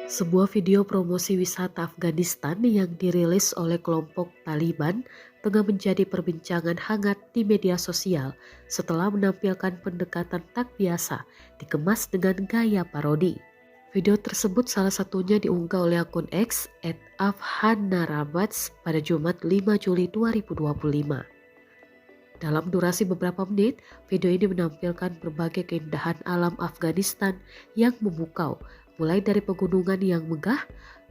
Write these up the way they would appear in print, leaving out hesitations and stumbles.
Sebuah video promosi wisata Afghanistan yang dirilis oleh kelompok Taliban tengah menjadi perbincangan hangat di media sosial setelah menampilkan pendekatan tak biasa dikemas dengan gaya parodi. Video tersebut salah satunya diunggah oleh akun X @afhanarabats pada Jumat 5 Juli 2025. Dalam durasi beberapa menit, video ini menampilkan berbagai keindahan alam Afghanistan yang memukau, mulai dari pegunungan yang megah,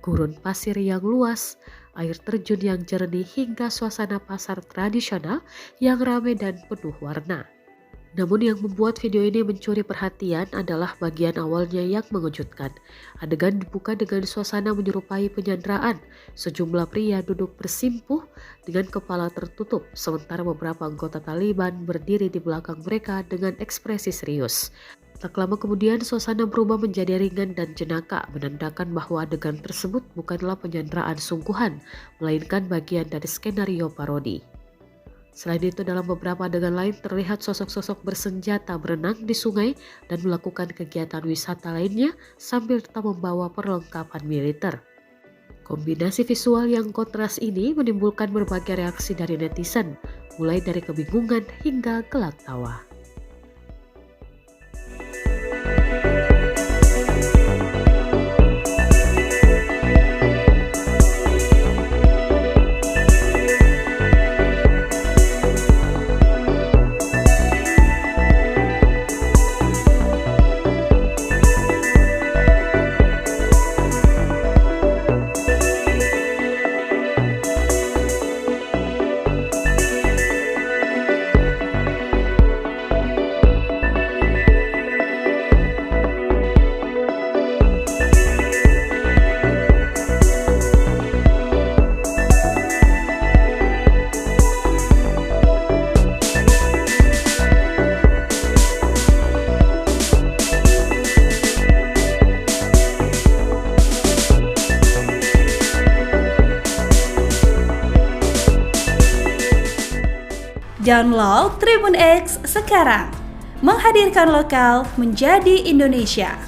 gurun pasir yang luas, air terjun yang jernih hingga suasana pasar tradisional yang ramai dan penuh warna. Namun yang membuat video ini mencuri perhatian adalah bagian awalnya yang mengejutkan. Adegan dibuka dengan suasana menyerupai penyanderaan. Sejumlah pria duduk bersimpuh dengan kepala tertutup, sementara beberapa anggota Taliban berdiri di belakang mereka dengan ekspresi serius. Tak lama kemudian suasana berubah menjadi ringan dan jenaka, menandakan bahwa adegan tersebut bukanlah penyanderaan sungguhan, melainkan bagian dari skenario parodi. Selain itu, dalam beberapa adegan lain terlihat sosok-sosok bersenjata berenang di sungai dan melakukan kegiatan wisata lainnya sambil tetap membawa perlengkapan militer. Kombinasi visual yang kontras ini menimbulkan berbagai reaksi dari netizen, mulai dari kebingungan hingga gelak tawa. Download Tribun X sekarang, menghadirkan lokal menjadi Indonesia.